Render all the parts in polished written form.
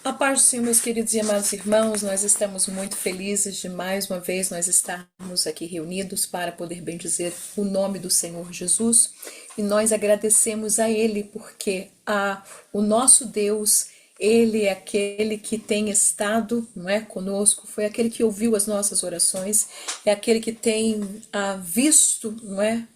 A paz do Senhor, meus queridos e amados irmãos, nós estamos muito felizes de mais uma vez nós estarmos aqui reunidos para poder bendizer o nome do Senhor Jesus e nós agradecemos a Ele porque o nosso Deus, Ele é aquele que tem estado, não é, conosco, foi aquele que ouviu as nossas orações, é aquele que tem visto, não é,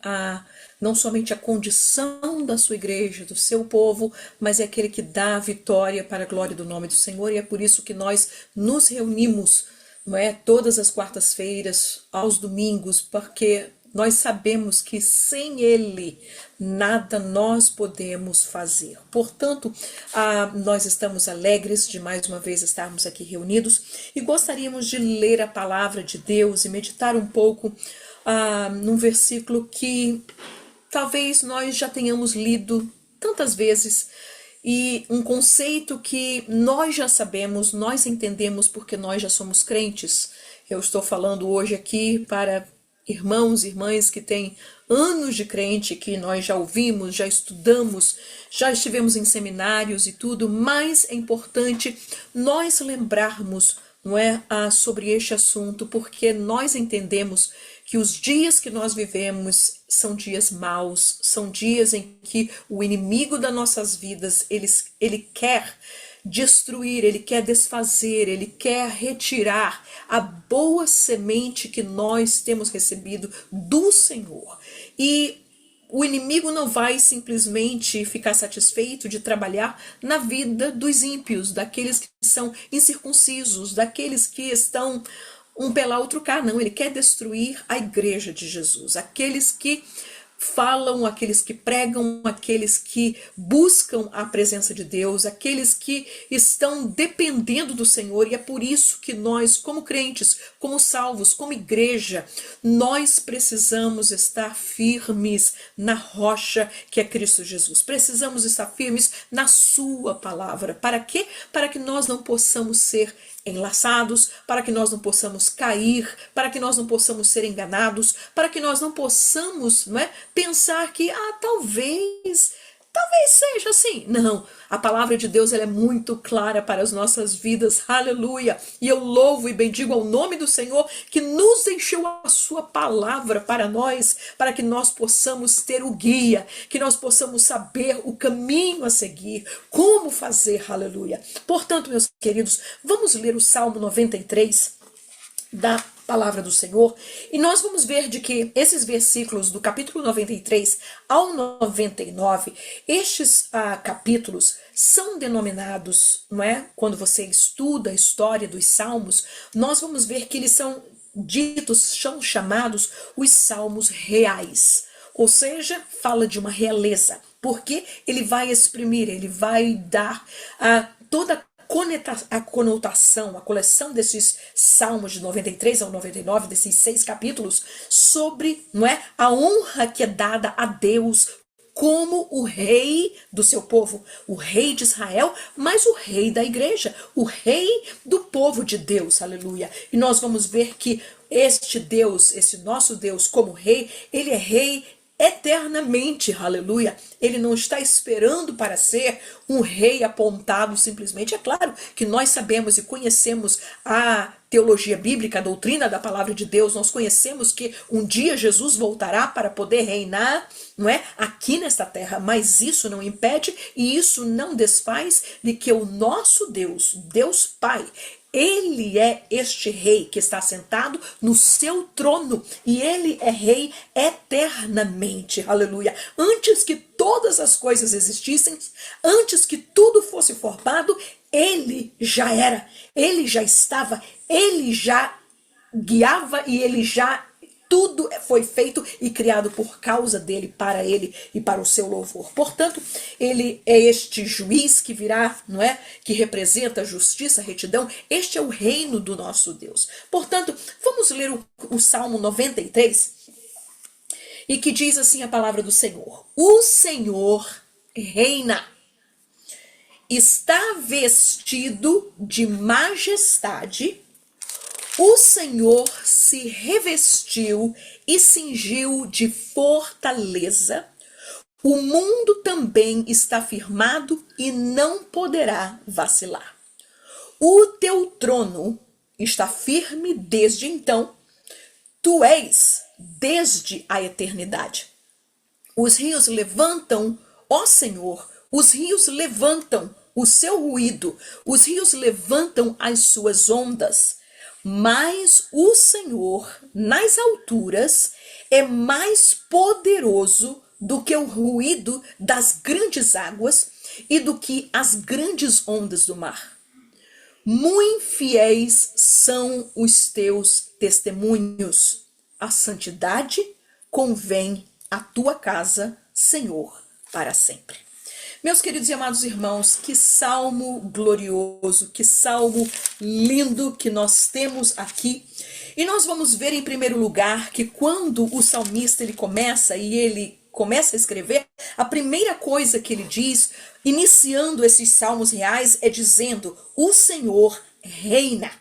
não somente a condição da sua igreja, do seu povo, mas é aquele que dá a vitória para a glória do nome do Senhor, e é por isso que nós nos reunimos, não é, todas as quartas-feiras, aos domingos, porque nós sabemos que sem Ele nada nós podemos fazer. Portanto, nós estamos alegres de mais uma vez estarmos aqui reunidos e gostaríamos de ler a palavra de Deus e meditar um pouco num versículo que talvez nós já tenhamos lido tantas vezes e um conceito que nós já sabemos, nós entendemos porque nós já somos crentes. Eu estou falando hoje aqui para irmãos e irmãs que têm anos de crente, que nós já ouvimos, já estudamos, já estivemos em seminários e tudo, mas é importante nós lembrarmos, não é, sobre este assunto, porque nós entendemos que os dias que nós vivemos são dias maus, são dias em que o inimigo das nossas vidas, ele quer destruir, ele quer desfazer, ele quer retirar a boa semente que nós temos recebido do Senhor. E o inimigo não vai simplesmente ficar satisfeito de trabalhar na vida dos ímpios, daqueles que são incircuncisos, daqueles que estão um pela outro cá, não, ele quer destruir a igreja de Jesus, aqueles que falam, aqueles que pregam, aqueles que buscam a presença de Deus, aqueles que estão dependendo do Senhor, e é por isso que nós, como crentes, como salvos, como igreja, nós precisamos estar firmes na rocha que é Cristo Jesus. Precisamos estar firmes na sua palavra. Para quê? Para que nós não possamos ser enlaçados, para que nós não possamos cair, para que nós não possamos ser enganados, para que nós não possamos, não é, pensar que talvez seja assim. Não, a palavra de Deus ela é muito clara para as nossas vidas, aleluia, e eu louvo e bendigo ao nome do Senhor que nos deixou a sua palavra para nós, para que nós possamos ter o guia, que nós possamos saber o caminho a seguir, como fazer, aleluia. Portanto, meus queridos, vamos ler o Salmo 93 da palavra do Senhor, e nós vamos ver de que esses versículos do capítulo 93 ao 99, estes capítulos são denominados, não é? Quando você estuda a história dos salmos, nós vamos ver que eles são ditos, são chamados os salmos reais, ou seja, fala de uma realeza, porque ele vai exprimir, ele vai dar toda a conotação, a coleção desses salmos de 93 ao 99, desses 6 capítulos, sobre, não é, a honra que é dada a Deus como o rei do seu povo, o rei de Israel, mas o rei da igreja, o rei do povo de Deus, aleluia. E nós vamos ver que este Deus, esse nosso Deus como rei, ele é rei eternamente, aleluia. Ele não está esperando para ser um rei apontado simplesmente. É claro que nós sabemos e conhecemos a teologia bíblica, a doutrina da palavra de Deus, nós conhecemos que um dia Jesus voltará para poder reinar, não é, aqui nesta terra, mas isso não impede e isso não desfaz de que o nosso Deus, Deus Pai, ele é este rei que está sentado no seu trono e ele é rei eternamente, aleluia. Antes que todas as coisas existissem, antes que tudo fosse formado, ele já era, ele já estava, ele já guiava e ele já tudo foi feito e criado por causa dele, para ele e para o seu louvor. Portanto, ele é este juiz que virá, não é? Que representa a justiça, a retidão. Este é o reino do nosso Deus. Portanto, vamos ler o Salmo 93, e que diz assim a palavra do Senhor: o Senhor reina, está vestido de majestade. O Senhor se revestiu e cingiu de fortaleza. O mundo também está firmado e não poderá vacilar. O teu trono está firme desde então, tu és desde a eternidade. Os rios levantam, ó Senhor, os rios levantam o seu ruído, os rios levantam as suas ondas, mas o Senhor, nas alturas, é mais poderoso do que o ruído das grandes águas e do que as grandes ondas do mar. Muito fiéis são os teus testemunhos. A santidade convém à tua casa, Senhor, para sempre. Meus queridos e amados irmãos, que salmo glorioso, que salmo lindo que nós temos aqui. E nós vamos ver em primeiro lugar que quando o salmista ele começa a escrever, a primeira coisa que ele diz, iniciando esses salmos reais, é dizendo: o Senhor reina.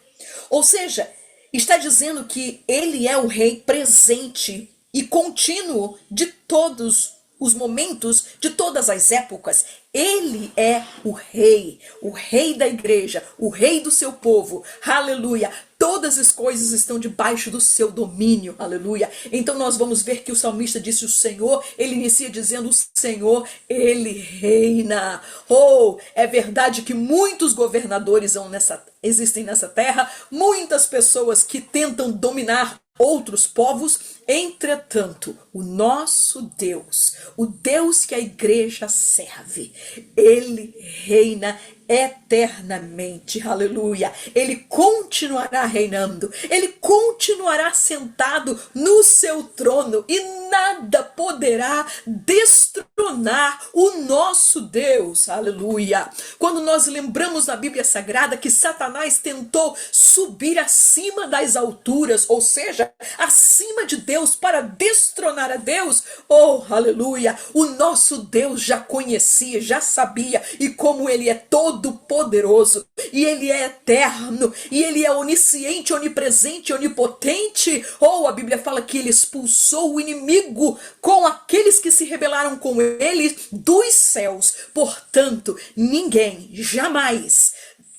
Ou seja, está dizendo que ele é o rei presente e contínuo de todos os momentos, de todas as épocas. Ele é o rei da igreja, o rei do seu povo. Aleluia! Todas as coisas estão debaixo do seu domínio. Aleluia! Então nós vamos ver que o salmista disse: o Senhor, ele inicia dizendo: o Senhor, ele reina. Oh, é verdade que muitos governadores existem nessa terra, muitas pessoas que tentam dominar outros povos. Entretanto, o nosso Deus, o Deus que a igreja serve, ele reina eternamente, aleluia. Ele continuará reinando, ele continuará sentado no seu trono e nada poderá destronar o nosso Deus, aleluia. Quando nós lembramos na Bíblia Sagrada que Satanás tentou subir acima das alturas, ou seja, acima de Deus para destronar a Deus, oh, aleluia, o nosso Deus já conhecia, já sabia, e como ele é todo poderoso, e ele é eterno, e ele é onisciente, onipresente, onipotente. Oh, a Bíblia fala que ele expulsou o inimigo com aqueles que se rebelaram com ele dos céus. Portanto, ninguém jamais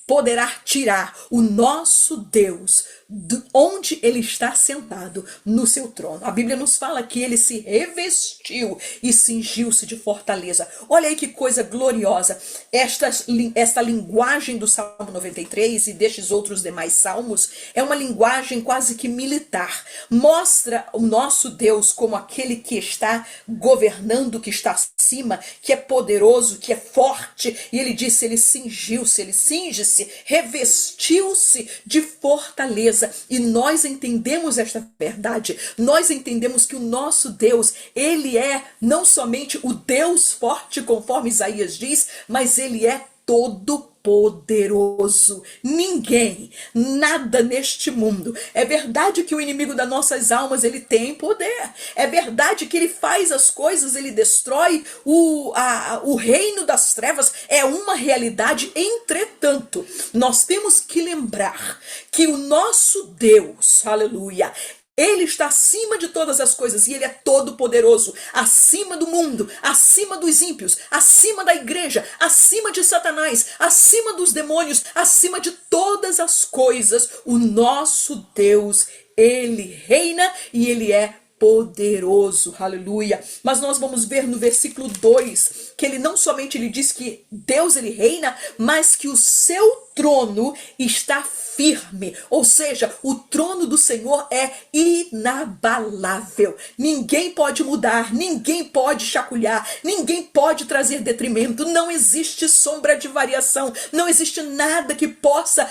poderá tirar o nosso Deus de onde ele está sentado no seu trono. A Bíblia nos fala que ele se revestiu e cingiu-se de fortaleza. Olha aí que coisa gloriosa. Esta linguagem do Salmo 93 e destes outros demais salmos é uma linguagem quase que militar. Mostra o nosso Deus como aquele que está governando, que está acima, que é poderoso, que é forte. E ele disse: ele cingiu-se, ele cinge-se, revestiu-se de fortaleza. E nós entendemos esta verdade. Nós entendemos que o nosso Deus, ele é não somente o Deus forte, conforme Isaías diz, mas ele é todo poderoso. Ninguém, nada neste mundo. É verdade que o inimigo das nossas almas, ele tem poder. É verdade que ele faz as coisas, ele destrói o reino das trevas. É uma realidade. Entretanto, nós temos que lembrar que o nosso Deus, aleluia, ele está acima de todas as coisas e ele é todo poderoso, acima do mundo, acima dos ímpios, acima da igreja, acima de Satanás, acima dos demônios, acima de todas as coisas. O nosso Deus, ele reina e ele é poderoso, aleluia. Mas nós vamos ver no versículo 2 que ele não somente ele diz que Deus ele reina, mas que o seu trono está firme, ou seja, o trono do Senhor é inabalável. Ninguém pode mudar, ninguém pode chacoalhar, ninguém pode trazer detrimento. Não existe sombra de variação, não existe nada que possa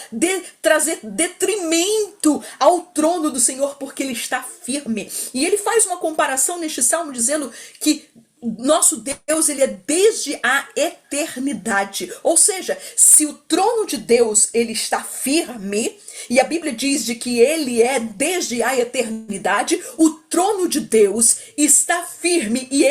trazer detrimento ao trono do Senhor, porque ele está firme. E ele faz uma comparação neste salmo dizendo que nosso Deus, ele é desde a eternidade. Ou seja, se o trono de Deus ele está firme, e a Bíblia diz de que ele é desde a eternidade, o trono de Deus está firme e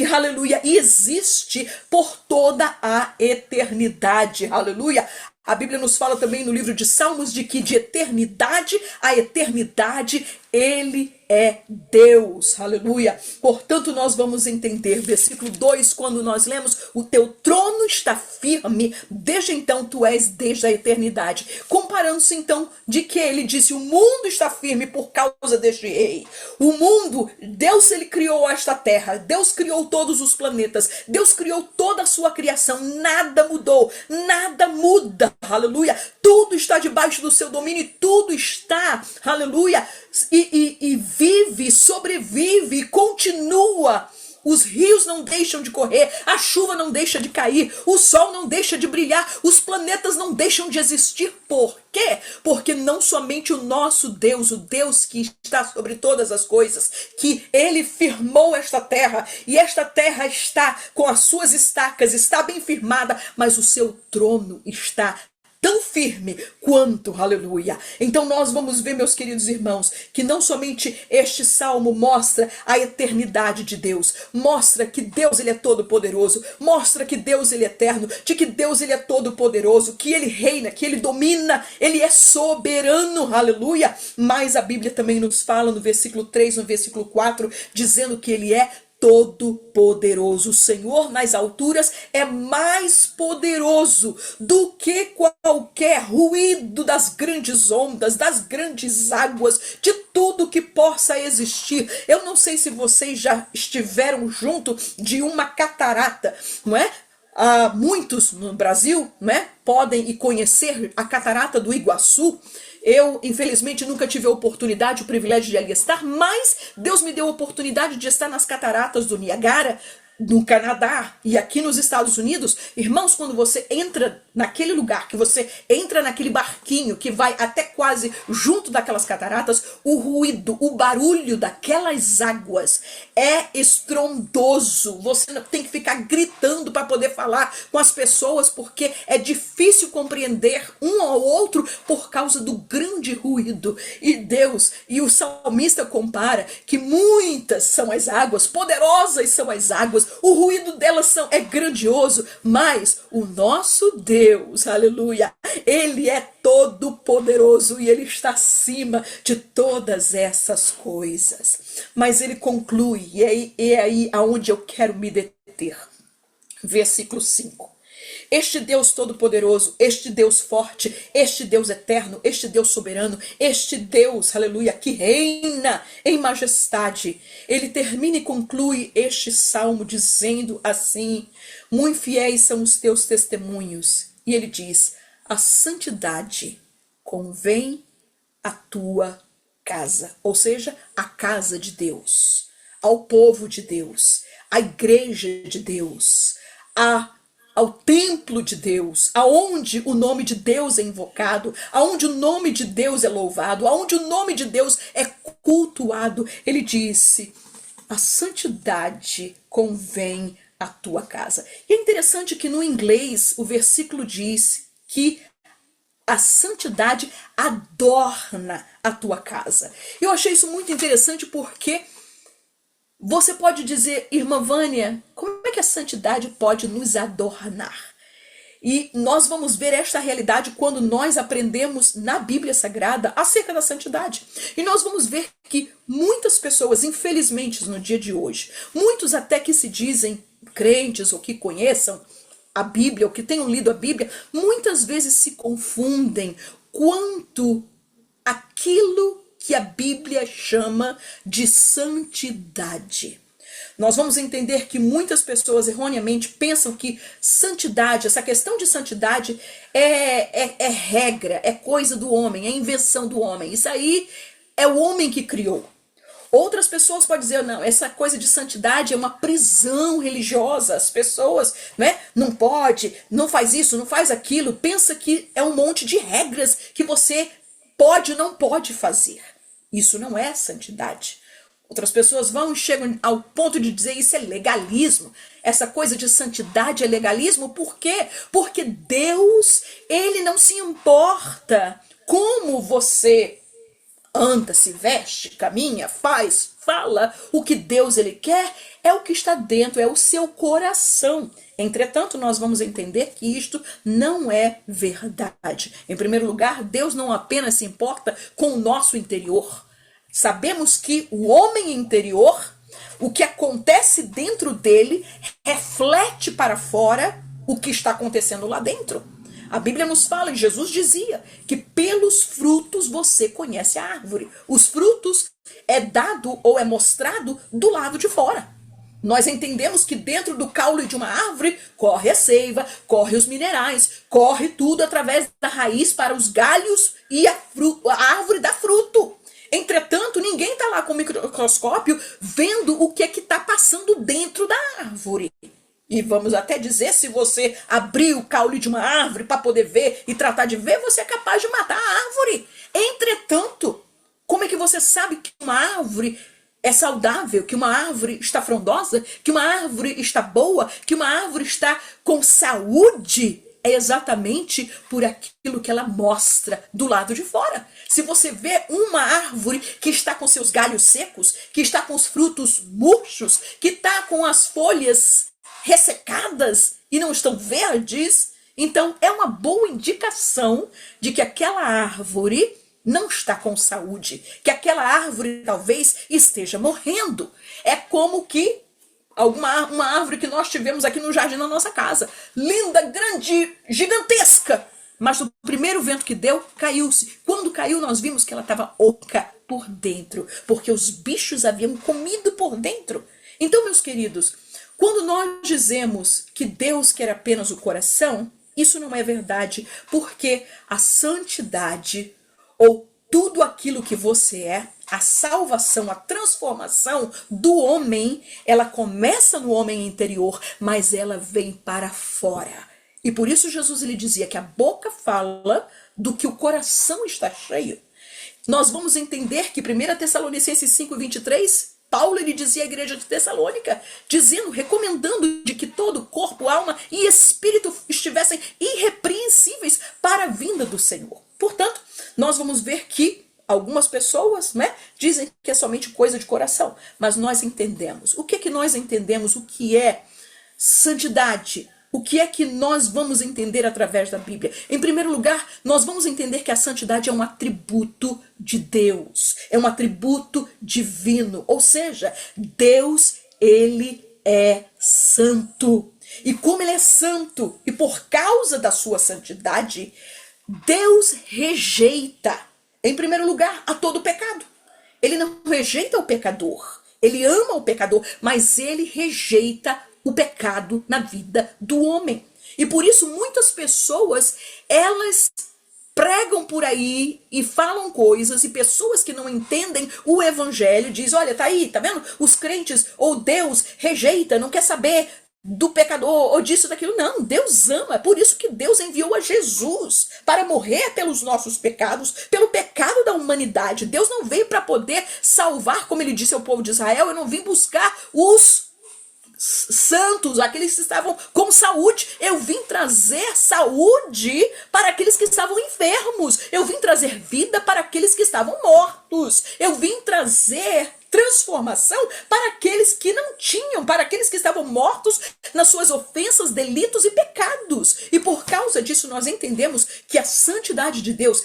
aleluia, existe por toda a eternidade. Aleluia. A Bíblia nos fala também no livro de Salmos de que de eternidade a eternidade Ele é Deus, aleluia. Portanto, nós vamos entender, versículo 2, quando nós lemos, o teu trono está firme, desde então tu és desde a eternidade. Comparando-se então de que ele disse, o mundo está firme por causa deste rei. O mundo, Deus ele criou esta terra, Deus criou todos os planetas, Deus criou toda a sua criação, nada mudou, nada muda, aleluia. Tudo está debaixo do seu domínio e tudo está, aleluia, e vive, sobrevive e continua. Os rios não deixam de correr, a chuva não deixa de cair, o sol não deixa de brilhar, os planetas não deixam de existir. Por quê? Porque não somente o nosso Deus, o Deus que está sobre todas as coisas, que ele firmou esta terra, e esta terra está com as suas estacas, está bem firmada, mas o seu trono está tão firme quanto, aleluia. Então nós vamos ver, meus queridos irmãos, que não somente este salmo mostra a eternidade de Deus, mostra que Deus ele é todo poderoso, mostra que Deus ele é eterno, de que Deus ele é todo poderoso, que ele reina, que ele domina, ele é soberano, aleluia. Mas a Bíblia também nos fala no versículo 3, no versículo 4, dizendo que ele é todo-poderoso. O Senhor nas alturas é mais poderoso do que qualquer ruído das grandes ondas, das grandes águas, de tudo que possa existir. Eu não sei se vocês já estiveram junto de uma catarata, não é? Muitos no Brasil, né, podem conhecer a catarata do Iguaçu. Eu, infelizmente, nunca tive a oportunidade, o privilégio de ali estar, mas Deus me deu a oportunidade de estar nas cataratas do Niagara, no Canadá e aqui nos Estados Unidos. Irmãos, quando você entra naquele lugar, que você entra naquele barquinho que vai até quase junto daquelas cataratas, o ruído, o barulho daquelas águas é estrondoso. Você tem que ficar gritando para poder falar com as pessoas, porque é difícil compreender um ao outro por causa do grande ruído. E Deus, e o salmista compara que muitas são as águas, poderosas são as águas, o ruído delas é grandioso, mas o nosso Deus, aleluia, ele é todo poderoso e ele está acima de todas essas coisas. Mas ele conclui, e é aí aonde eu quero me deter. Versículo 5. Este Deus todo-poderoso, este Deus forte, este Deus eterno, este Deus soberano, este Deus, aleluia, que reina em majestade. Ele termina e conclui este salmo dizendo assim: muito fiéis são os teus testemunhos. E ele diz: a santidade convém à tua casa, ou seja, a casa de Deus, ao povo de Deus, à igreja de Deus, ao templo de Deus, aonde o nome de Deus é invocado, aonde o nome de Deus é louvado, aonde o nome de Deus é cultuado. Ele disse: a santidade convém à tua casa. E é interessante que no inglês o versículo diz que a santidade adorna a tua casa. Eu achei isso muito interessante porque você pode dizer, irmã Vânia, como é que a santidade pode nos adornar? E nós vamos ver esta realidade quando nós aprendemos na Bíblia Sagrada acerca da santidade. E nós vamos ver que muitas pessoas, infelizmente, no dia de hoje, muitos até que se dizem crentes ou que conheçam a Bíblia, ou que tenham lido a Bíblia, muitas vezes se confundem quanto aquilo que a Bíblia chama de santidade. Nós vamos entender que muitas pessoas erroneamente pensam que santidade, essa questão de santidade é regra, é coisa do homem, é invenção do homem. Isso aí é o homem que criou. Outras pessoas podem dizer, não, essa coisa de santidade é uma prisão religiosa. As pessoas, né, não pode, não faz isso, não faz aquilo. Pensa que é um monte de regras que você pode ou não pode fazer. Isso não é santidade. Outras pessoas vão e chegam ao ponto de dizer isso é legalismo. Essa coisa de santidade é legalismo. Por quê? Porque Deus, ele não se importa como você anda, se veste, caminha, faz, fala. O que Deus ele quer é o que está dentro, é o seu coração. Entretanto, nós vamos entender que isto não é verdade. Em primeiro lugar, Deus não apenas se importa com o nosso interior. Sabemos que o homem interior, o que acontece dentro dele, reflete para fora o que está acontecendo lá dentro. A Bíblia nos fala, e Jesus dizia, que pelos frutos você conhece a árvore. Os frutos é dado ou é mostrado do lado de fora. Nós entendemos que dentro do caule de uma árvore corre a seiva, corre os minerais, corre tudo através da raiz para os galhos e a árvore dá fruto. Entretanto, ninguém está lá com o microscópio vendo o que é que está passando dentro da árvore. E vamos até dizer, se você abrir o caule de uma árvore para poder ver e tratar de ver, você é capaz de matar a árvore. Entretanto, como é que você sabe que uma árvore é saudável, que uma árvore está frondosa, que uma árvore está boa, que uma árvore está com saúde? É exatamente por aquilo que ela mostra do lado de fora. Se você vê uma árvore que está com seus galhos secos, que está com os frutos murchos, que está com as folhas ressecadas e não estão verdes, então é uma boa indicação de que aquela árvore não está com saúde, que aquela árvore talvez esteja morrendo. É como que uma árvore que nós tivemos aqui no jardim da nossa casa, linda, grande, gigantesca, mas no primeiro vento que deu, caiu-se. Quando caiu, nós vimos que ela estava oca por dentro, porque os bichos haviam comido por dentro. Então, meus queridos, quando nós dizemos que Deus quer apenas o coração, isso não é verdade, porque a santidade, ou tudo aquilo que você é, a salvação, a transformação do homem, ela começa no homem interior, mas ela vem para fora. E por isso Jesus ele dizia que a boca fala do que o coração está cheio. Nós vamos entender que 1 Tessalonicenses 5:23, Paulo ele dizia à igreja de Tessalônica, dizendo, recomendando de que todo corpo, alma e espírito estivessem irrepreensíveis para a vinda do Senhor. Portanto, nós vamos ver que algumas pessoas, dizem que é somente coisa de coração, mas nós entendemos. O que é que nós entendemos? O que é santidade? O que é que nós vamos entender através da Bíblia? Em primeiro lugar, nós vamos entender que a santidade é um atributo de Deus, é um atributo divino, ou seja, Deus, ele é santo. E como ele é santo, e por causa da sua santidade, Deus rejeita, em primeiro lugar, a todo pecado. Ele não rejeita o pecador, ele ama o pecador, mas ele rejeita o pecado na vida do homem. E por isso muitas pessoas, elas pregam por aí e falam coisas, e pessoas que não entendem o evangelho dizem, olha, tá aí, tá vendo? Os crentes, ou Deus rejeita, não quer saber do pecador, ou disso, daquilo. Não, Deus ama, é por isso que Deus enviou a Jesus, para morrer pelos nossos pecados, pelo pecado da humanidade. Deus não veio para poder salvar, como ele disse ao povo de Israel, eu não vim buscar os santos, aqueles que estavam com saúde. Eu vim trazer saúde para aqueles que estavam enfermos. Eu vim trazer vida para aqueles que estavam mortos. Eu vim trazer transformação para aqueles que não tinham, para aqueles que estavam mortos nas suas ofensas, delitos e pecados. E por causa disso nós entendemos que a santidade de Deus,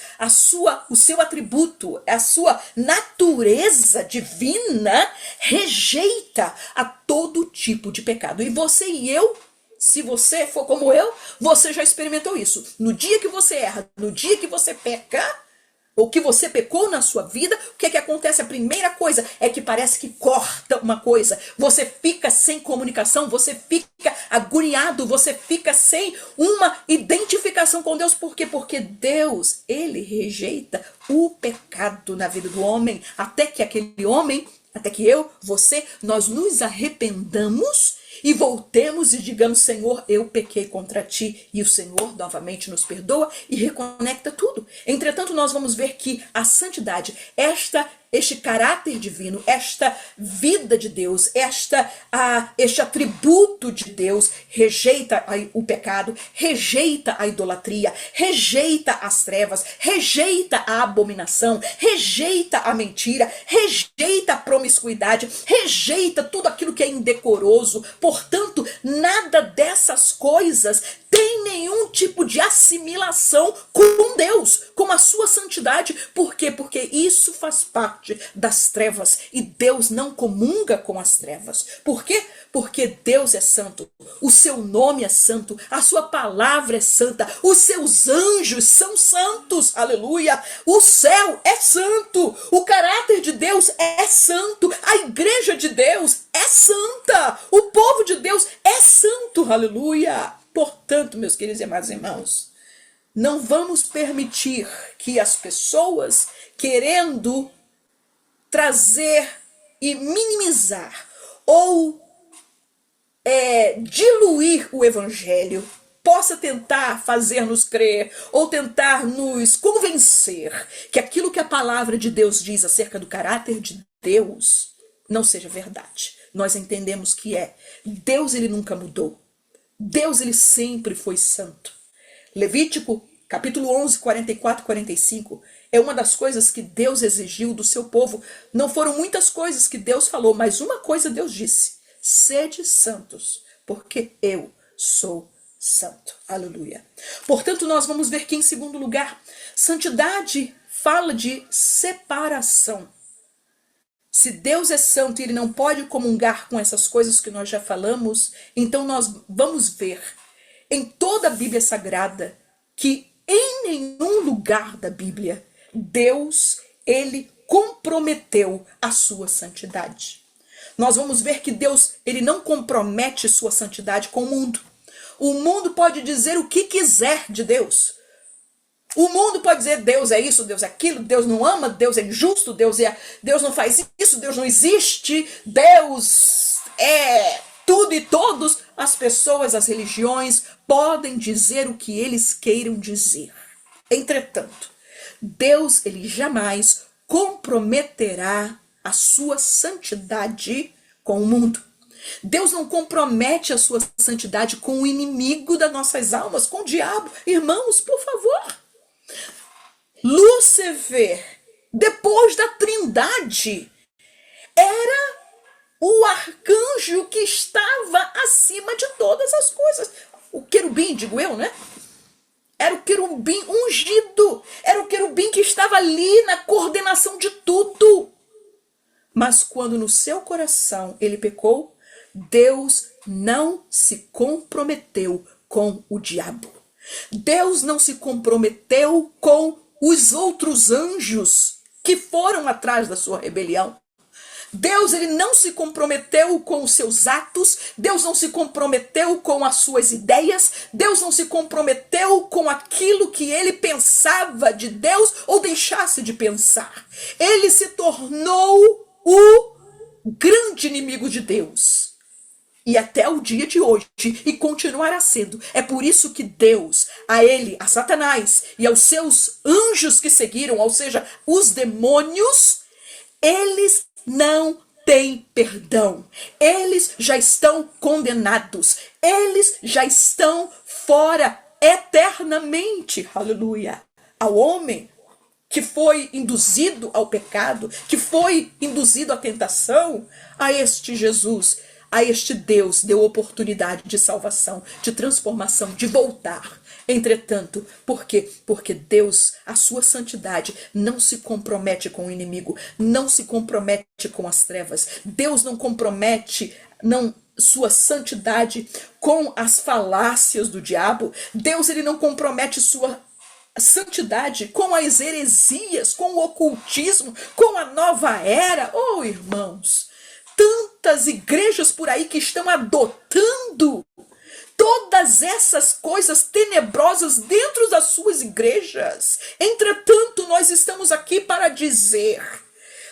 o seu atributo, a sua natureza divina rejeita a todo tipo de pecado. E você e eu, se você for como eu, você já experimentou isso. No dia que você erra, no dia que você peca, ou que você pecou na sua vida, o que é que acontece? A primeira coisa é que parece que corta uma coisa. Você fica sem comunicação, você fica agoniado, você fica sem uma identificação com Deus. Por quê? Porque Deus, ele rejeita o pecado na vida do homem, até que aquele homem, até que eu, você, nós nos arrependamos e voltemos e digamos, Senhor, eu pequei contra ti, e o Senhor novamente nos perdoa e reconecta tudo. Entretanto, nós vamos ver que a santidade, este caráter divino, esta vida de Deus, este atributo de Deus, rejeita o pecado, rejeita a idolatria, rejeita as trevas, rejeita a abominação, rejeita a mentira, rejeita a promiscuidade, rejeita tudo aquilo que é indecoroso. Portanto, nada dessas coisas tem nenhum tipo de assimilação com Deus, com com a sua santidade. Por quê? Porque isso faz parte das trevas e Deus não comunga com as trevas. Por quê? Porque Deus é santo, o seu nome é santo, a sua palavra é santa, os seus anjos são santos, aleluia. O céu é santo, o caráter de Deus é santo, a igreja de Deus é santa, o povo de Deus é santo, aleluia. Portanto, meus queridos e amados irmãos, não vamos permitir que as pessoas, querendo trazer e minimizar ou diluir o evangelho, possa tentar fazer-nos crer ou tentar nos convencer que aquilo que a palavra de Deus diz acerca do caráter de Deus não seja verdade. Nós entendemos que Deus, ele nunca mudou. Deus, ele sempre foi santo. Levítico, capítulo 11, 44 e 45, é uma das coisas que Deus exigiu do seu povo. Não foram muitas coisas que Deus falou, mas uma coisa Deus disse: sede santos, porque eu sou santo. Aleluia. Portanto, nós vamos ver que, em segundo lugar, santidade fala de separação. Se Deus é santo e ele não pode comungar com essas coisas que nós já falamos, então nós vamos ver em toda a Bíblia Sagrada que em nenhum lugar da Bíblia Deus, ele comprometeu a sua santidade. Nós vamos ver que Deus, ele não compromete sua santidade com o mundo. O mundo pode dizer o que quiser de Deus. O mundo pode dizer Deus é isso, Deus é aquilo, Deus não ama, Deus é injusto, Deus não faz isso, Deus não existe, Deus é tudo e todos. As pessoas, as religiões podem dizer o que eles queiram dizer. Entretanto, Deus, ele jamais comprometerá a sua santidade com o mundo. Deus não compromete a sua santidade com o inimigo das nossas almas, com o diabo. Irmãos, por favor. Lúcifer, depois da Trindade, era o arcanjo que estava acima de todas as coisas. O querubim, digo eu, né? Era o querubim ungido. Era o querubim que estava ali na coordenação de tudo. Mas quando no seu coração ele pecou, Deus não se comprometeu com o diabo. Deus não se comprometeu com os outros anjos que foram atrás da sua rebelião. Deus, ele não se comprometeu com os seus atos, Deus não se comprometeu com as suas ideias, Deus não se comprometeu com aquilo que ele pensava de Deus ou deixasse de pensar. Ele se tornou o grande inimigo de Deus. E até o dia de hoje, e continuará sendo. É por isso que Deus, a ele, a Satanás e aos seus anjos que seguiram, ou seja, os demônios, eles não têm perdão. Eles já estão condenados. Eles já estão fora eternamente. Aleluia. Ao homem que foi induzido ao pecado, que foi induzido à tentação, a este Jesus, a este Deus deu oportunidade de salvação, de transformação, de voltar. Entretanto, por quê? Porque Deus, a sua santidade, não se compromete com o inimigo, não se compromete com as trevas. Deus não compromete sua santidade com as falácias do diabo. Deus, ele não compromete sua santidade com as heresias, com o ocultismo, com a nova era. Oh, irmãos, tantas igrejas por aí que estão adotando todas essas coisas tenebrosas dentro das suas igrejas. Entretanto, nós estamos aqui para dizer,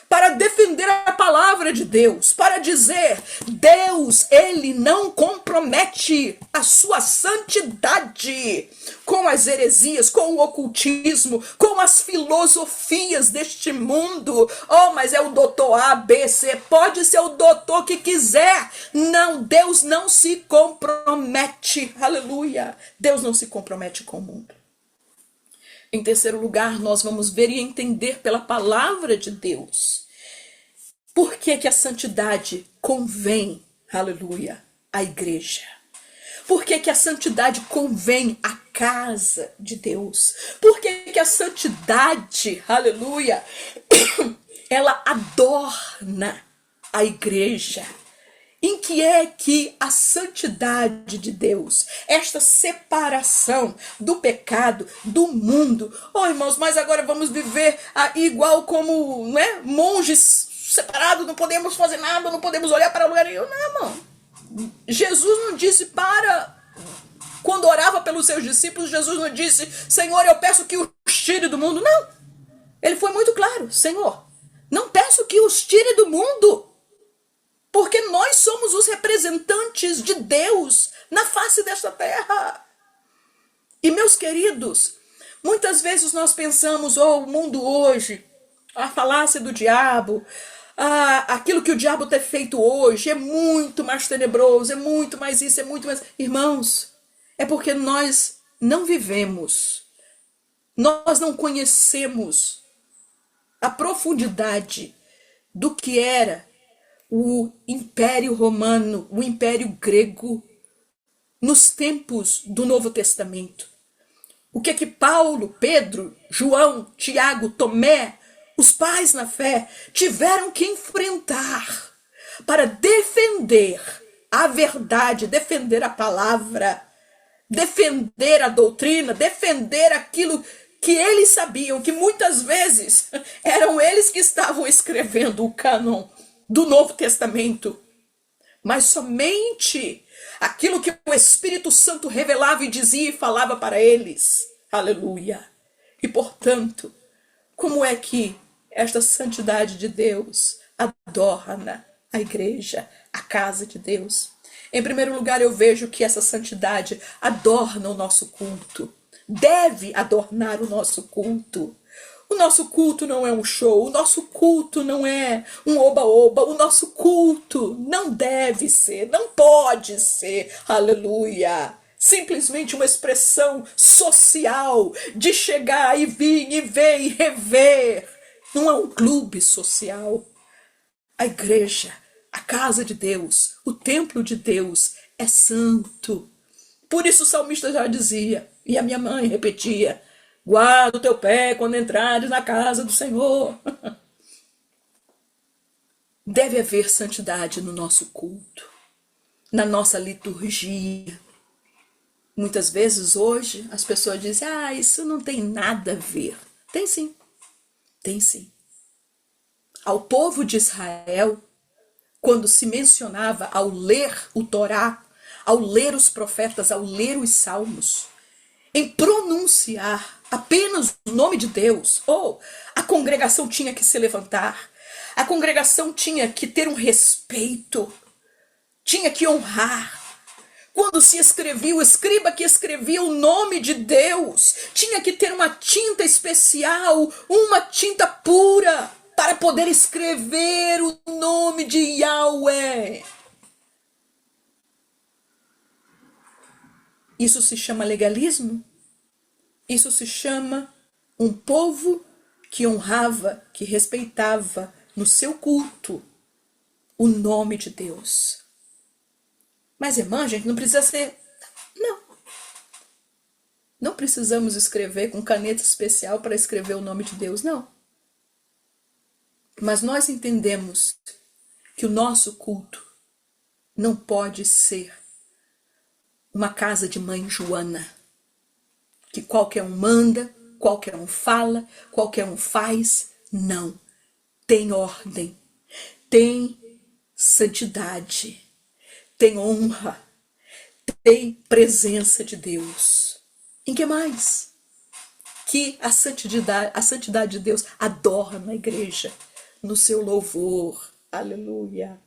para defender a palavra de Deus, para dizer, Deus, ele não compromete a sua santidade com as heresias, com o ocultismo, com as filosofias deste mundo. Oh, mas é o doutor A, B, C, pode ser o doutor que quiser. Não, Deus não se compromete. Aleluia. Deus não se compromete com o mundo. Em terceiro lugar, nós vamos ver e entender pela palavra de Deus por que a santidade convém, aleluia, à igreja. Por que a santidade convém à casa de Deus? Por que que a santidade, aleluia, ela adorna a igreja. Em que é que a santidade de Deus, esta separação do pecado, do mundo, irmãos, mas agora vamos viver igual como, né, monges separados, não podemos fazer nada, não podemos olhar para lugar nenhum. Não, irmão. Jesus não disse quando orava pelos seus discípulos, Jesus não disse, Senhor, eu peço que os tire do mundo. Não. Ele foi muito claro, Senhor, não peço que os tire do mundo, porque nós somos os representantes de Deus na face desta terra. E, meus queridos, muitas vezes nós pensamos, o mundo hoje, a falácia do diabo, aquilo que o diabo tem feito hoje é muito mais tenebroso, é muito mais isso, é muito mais... Irmãos, é porque nós não vivemos, nós não conhecemos a profundidade do que era o Império Romano, o Império Grego, nos tempos do Novo Testamento. O que é que Paulo, Pedro, João, Tiago, Tomé, os pais na fé, tiveram que enfrentar para defender a verdade, defender a palavra, defender a doutrina, defender aquilo que eles sabiam, que muitas vezes eram eles que estavam escrevendo o cânon do Novo Testamento, mas somente aquilo que o Espírito Santo revelava e dizia e falava para eles. Aleluia! E portanto, como é que esta santidade de Deus adorna a igreja, a casa de Deus? Em primeiro lugar, eu vejo que essa santidade adorna o nosso culto, deve adornar o nosso culto. O nosso culto não é um show, o nosso culto não é um oba-oba, o nosso culto não deve ser, não pode ser, aleluia, simplesmente uma expressão social de chegar e vir e ver e rever. Não é um clube social. A igreja, a casa de Deus, o templo de Deus é santo. Por isso o salmista já dizia, e a minha mãe repetia, guarda o teu pé quando entrares na casa do Senhor. Deve haver santidade no nosso culto, na nossa liturgia. Muitas vezes hoje as pessoas dizem, isso não tem nada a ver. Tem sim, tem sim. Ao povo de Israel, quando se mencionava ao ler o Torá, ao ler os profetas, ao ler os salmos, em pronunciar apenas o nome de Deus, a congregação tinha que se levantar, a congregação tinha que ter um respeito, tinha que honrar. Quando se escrevia, o escriba que escrevia o nome de Deus tinha que ter uma tinta especial, uma tinta pura, para poder escrever o nome de Yahweh. Isso se chama legalismo? Isso se chama um povo que honrava, que respeitava no seu culto o nome de Deus. Mas, irmã, gente, não precisa ser... Não. Não precisamos escrever com caneta especial para escrever o nome de Deus, não. Mas nós entendemos que o nosso culto não pode ser uma casa de mãe Joana, que qualquer um manda, qualquer um fala, qualquer um faz. Não. Tem ordem, tem santidade, tem honra, tem presença de Deus. Em que mais? Que a santidade de Deus adorna a igreja no seu louvor. Aleluia.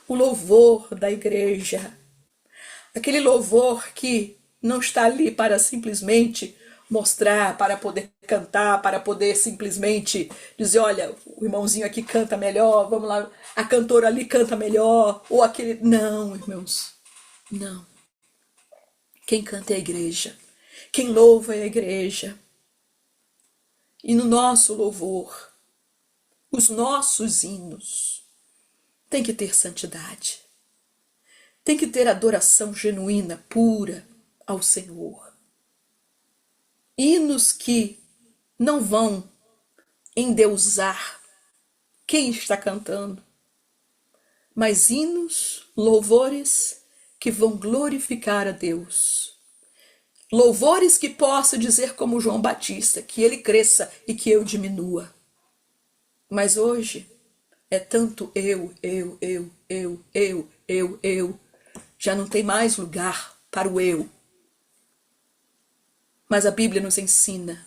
O louvor da igreja. Aquele louvor que não está ali para simplesmente mostrar, para poder cantar, para poder simplesmente dizer, olha, o irmãozinho aqui canta melhor, vamos lá, a cantora ali canta melhor, ou aquele... Não, irmãos, não. Quem canta é a igreja. Quem louva é a igreja. E no nosso louvor, os nossos hinos, tem que ter santidade. Tem que ter adoração genuína, pura ao Senhor. Hinos que não vão endeusar quem está cantando, mas hinos, louvores que vão glorificar a Deus. Louvores que possa dizer como João Batista, que ele cresça e que eu diminua. Mas hoje é tanto eu. Já não tem mais lugar para o eu. Mas a Bíblia nos ensina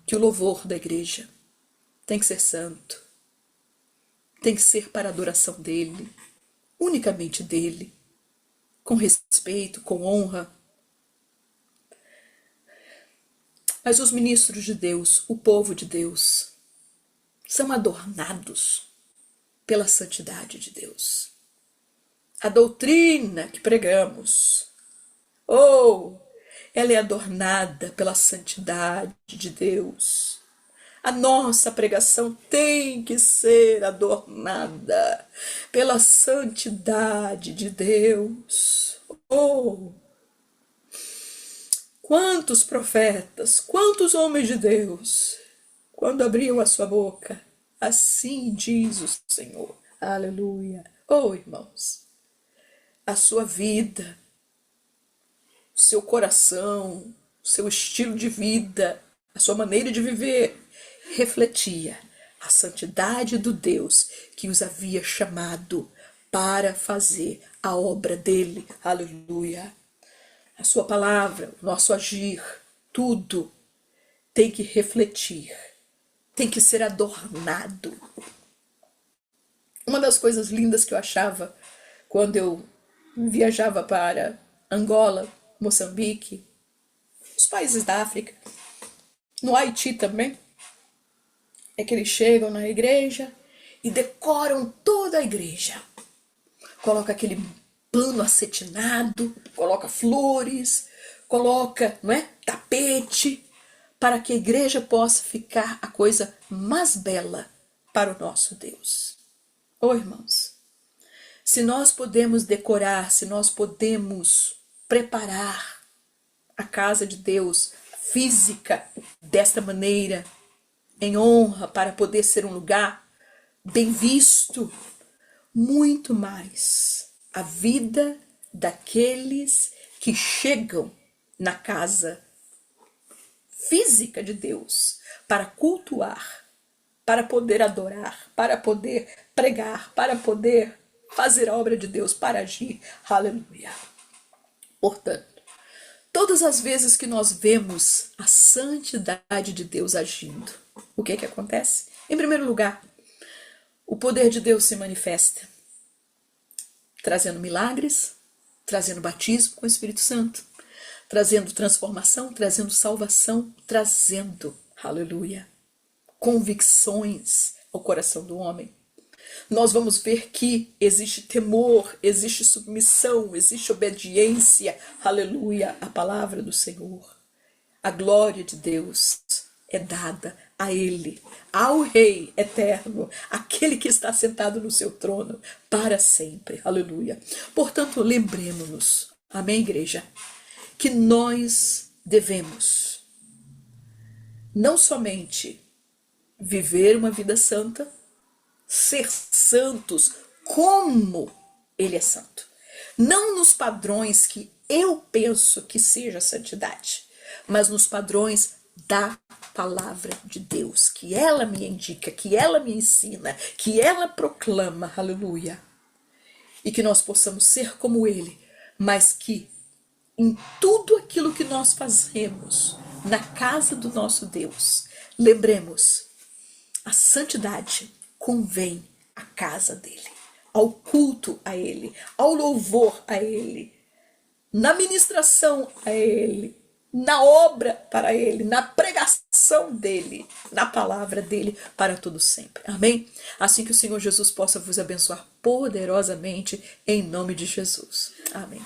que o louvor da igreja tem que ser santo. Tem que ser para a adoração dele, unicamente dele, com respeito, com honra. Mas os ministros de Deus, o povo de Deus, são adornados pela santidade de Deus. A doutrina que pregamos, ela é adornada pela santidade de Deus. A nossa pregação tem que ser adornada pela santidade de Deus. Quantos profetas, quantos homens de Deus, quando abriam a sua boca, assim diz o Senhor. Aleluia. Irmãos, a sua vida, o seu coração, o seu estilo de vida, a sua maneira de viver, refletia a santidade do Deus que os havia chamado para fazer a obra dele. Aleluia. A sua palavra, o nosso agir, tudo tem que refletir, tem que ser adornado. Uma das coisas lindas que eu achava quando eu viajava para Angola, Moçambique, os países da África, no Haiti também, é que eles chegam na igreja e decoram toda a igreja. Coloca aquele pano acetinado, coloca flores, coloca, tapete, para que a igreja possa ficar a coisa mais bela para o nosso Deus. Irmãos, se nós podemos decorar, se nós podemos preparar a casa de Deus física desta maneira, em honra, para poder ser um lugar bem visto, muito mais a vida daqueles que chegam na casa física de Deus para cultuar, para poder adorar, para poder pregar, para poder fazer a obra de Deus, para agir. Aleluia. Portanto, todas as vezes que nós vemos a santidade de Deus agindo, o que acontece? Em primeiro lugar, o poder de Deus se manifesta, trazendo milagres, trazendo batismo com o Espírito Santo, trazendo transformação, trazendo salvação, trazendo, aleluia, convicções ao coração do homem. Nós vamos ver que existe temor, existe submissão, existe obediência, aleluia, à palavra do Senhor. A glória de Deus é dada a Ele, ao Rei eterno, aquele que está sentado no seu trono para sempre, aleluia. Portanto, lembremos-nos, amém, igreja, que nós devemos não somente viver uma vida santa, ser santos como Ele é santo. Não nos padrões que eu penso que seja santidade, mas nos padrões da palavra de Deus, que ela me indica, que ela me ensina, que ela proclama, aleluia. E que nós possamos ser como Ele, mas que em tudo aquilo que nós fazemos na casa do nosso Deus, lembremos, a santidade convém à casa dele, ao culto a ele, ao louvor a ele, na ministração a ele, na obra para ele, na pregação dele, na palavra dele para todo sempre. Amém? Assim que o Senhor Jesus possa vos abençoar poderosamente em nome de Jesus. Amém.